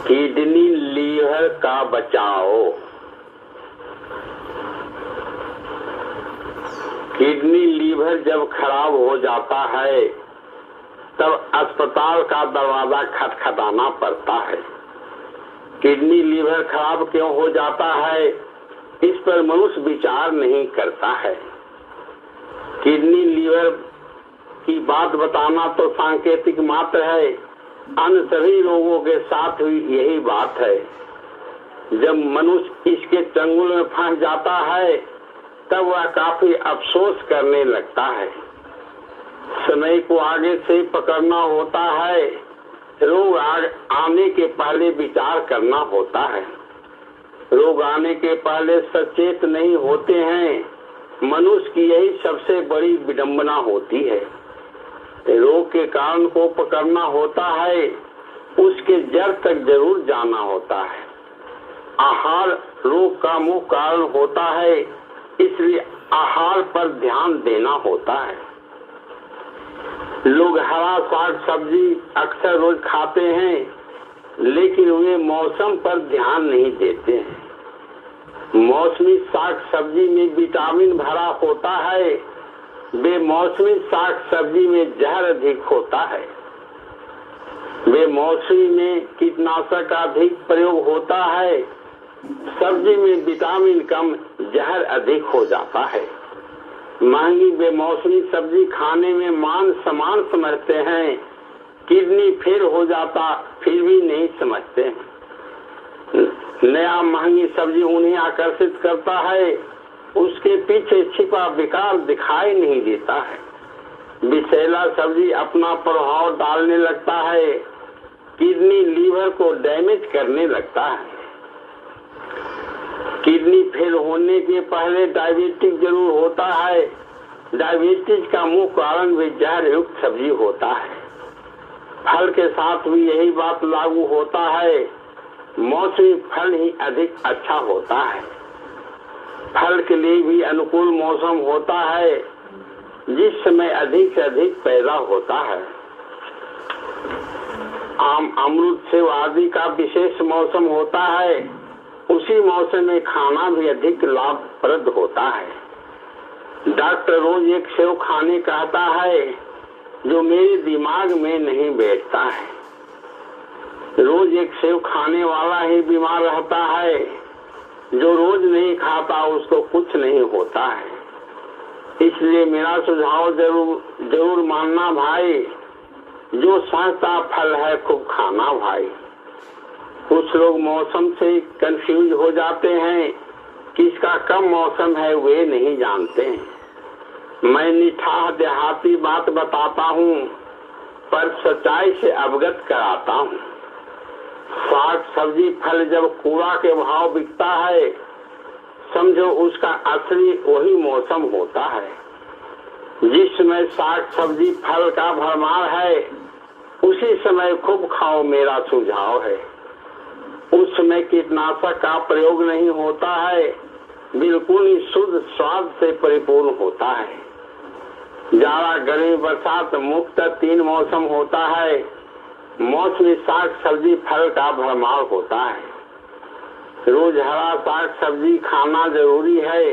Kidney liver का बचाव। Kidney liver जब खराब हो जाता है तब अस्पताल का दरवाजा खटखटाना पड़ता है। किडनी लीवर खराब क्यों हो जाता है, इस पर मनुष्य विचार नहीं करता है। किडनी लीवर की बात बताना तो सांकेतिक मात्र है, अन्य सभी रोगों के साथ भी यही बात है। जब मनुष्य इसके चंगुल में फंस जाता है तब वह काफी अफसोस करने लगता है। समय को आगे से पकड़ना होता है, रोग आने के पहले विचार करना होता है। रोग आने के पहले सचेत नहीं होते हैं, मनुष्य की यही सबसे बड़ी विडंबना होती है। रोग के कारण को पकड़ना होता है, उसके जड़ तक जरूर जाना होता है। आहार रोग का मुख्य कारण होता है, इसलिए आहार पर ध्यान देना होता है। लोग हरा साग सब्जी अक्सर रोज खाते हैं, लेकिन वे मौसम पर ध्यान नहीं देते हैं। मौसमी साग सब्जी में विटामिन भरा होता है, बेमौसमी साग सब्जी में जहर अधिक होता है। बेमौसमी में कीटनाशक का अधिक प्रयोग होता है, सब्जी में विटामिन कम जहर अधिक हो जाता है। महंगी बेमौसमी सब्जी खाने में मान सम्मान समझते हैं, किडनी फेल हो जाता फिर भी नहीं समझते हैं। नया महंगी सब्जी उन्हें आकर्षित करता है, उसके पीछे छिपा विकार दिखाई नहीं देता है। विषैला सब्जी अपना प्रभाव डालने लगता है, किडनी लीवर को डैमेज करने लगता है। किडनी फेल होने के पहले डायबिटीज जरूर होता है। डायबिटीज का मुख्य कारण भी जहर युक्त सब्जी होता है। फल के साथ भी यही बात लागू होता है, मौसमी फल ही अधिक अच्छा होता है। फल के लिए भी अनुकूल मौसम होता है, जिस समय अधिक से अधिक पैदा होता है। आम अमरूद सेब आदि का विशेष मौसम होता है, उसी मौसम में खाना भी अधिक लाभप्रद होता है। डॉक्टर रोज एक सेब खाने कहता है, जो मेरे दिमाग में नहीं बैठता है। रोज एक सेब खाने वाला ही बीमार रहता है, जो रोज नहीं खाता उसको कुछ नहीं होता है। इसलिए मेरा सुझाव जरूर मानना भाई, जो सस्ता फल है खूब खाना भाई। कुछ लोग मौसम से कंफ्यूज हो जाते हैं, किसका कब मौसम है वे नहीं जानते हैं। मैं निठाह देहाती बात बताता हूँ, पर सच्चाई से अवगत कराता हूँ। साग सब्जी फल जब कूड़ा के भाव बिकता है, समझो उसका असली वही मौसम होता है। जिस समय साग सब्जी फल का भरमार है, उसी समय खूब खाओ मेरा सुझाव है। उस समय कीटनाशक का प्रयोग नहीं होता है, बिल्कुल ही शुद्ध स्वाद से परिपूर्ण होता है। जाड़ा गर्मी बरसात मुक्त 3 मौसम होता है। मौसमी साग सब्जी फल का भरमार होता है। रोज हरा साग सब्जी खाना जरूरी है,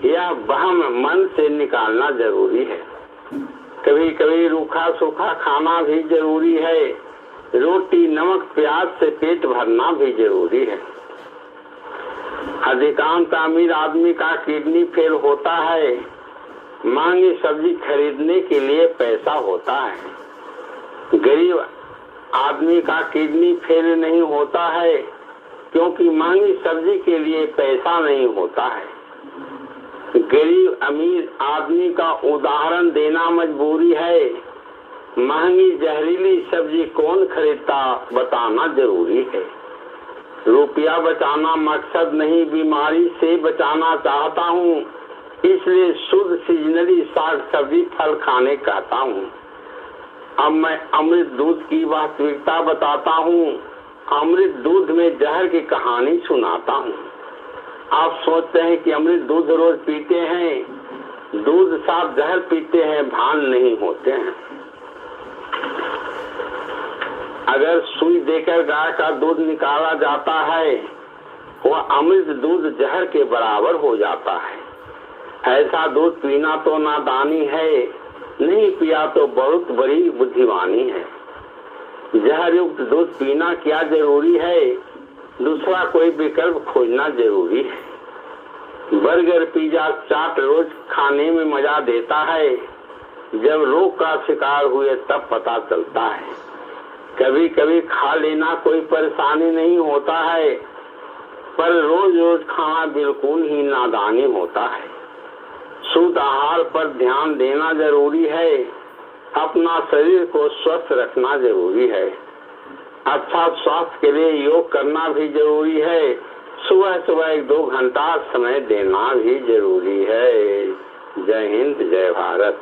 यह वहम मन से निकालना जरूरी है। कभी कभी रूखा सूखा खाना भी जरूरी है। रोटी नमक प्याज से पेट भरना भी जरूरी है। अधिकांश अमीर आदमी का किडनी फेल होता है, महंगी सब्जी खरीदने के लिए पैसा होता है। गरीब आदमी का किडनी फेल नहीं होता है, क्योंकि महंगी सब्जी के लिए पैसा नहीं होता है। गरीब अमीर आदमी का उदाहरण देना मजबूरी है। महंगी जहरीली सब्जी कौन खरीदता बताना जरूरी है। रुपया बचाना मकसद नहीं, बीमारी से बचाना चाहता हूँ, इसलिए शुद्ध सीजनली साग सब्जी फल खाने कहता हूँ। अब मैं अमृत दूध की वास्तविकता बताता हूँ। अमृत दूध में जहर की कहानी सुनाता हूँ। आप सोचते हैं कि अमृत दूध रोज पीते हैं, दूध साफ जहर पीते हैं, भान नहीं होते हैं। अगर सुई देकर गाय का दूध निकाला जाता है, वह अमृत दूध जहर के बराबर हो जाता है। ऐसा दूध पीना तो नादानी है, नहीं पिया तो बहुत बड़ी बुद्धिमानी है। जहर युक्त दूध पीना क्या जरूरी है, दूसरा कोई विकल्प खोजना जरूरी है। बर्गर पिज्जा चाट रोज खाने में मजा देता है, जब रोग का शिकार हुए तब पता चलता है। कभी कभी खा लेना कोई परेशानी नहीं होता है, पर रोज रोज खाना बिल्कुल ही नादानी होता है। शुद्ध आहार पर ध्यान देना जरूरी है, अपना शरीर को स्वस्थ रखना जरूरी है। अच्छा स्वास्थ्य के लिए योग करना भी जरूरी है। सुबह सुबह 1-2 घंटा समय देना भी जरूरी है। जय हिंद, जय भारत।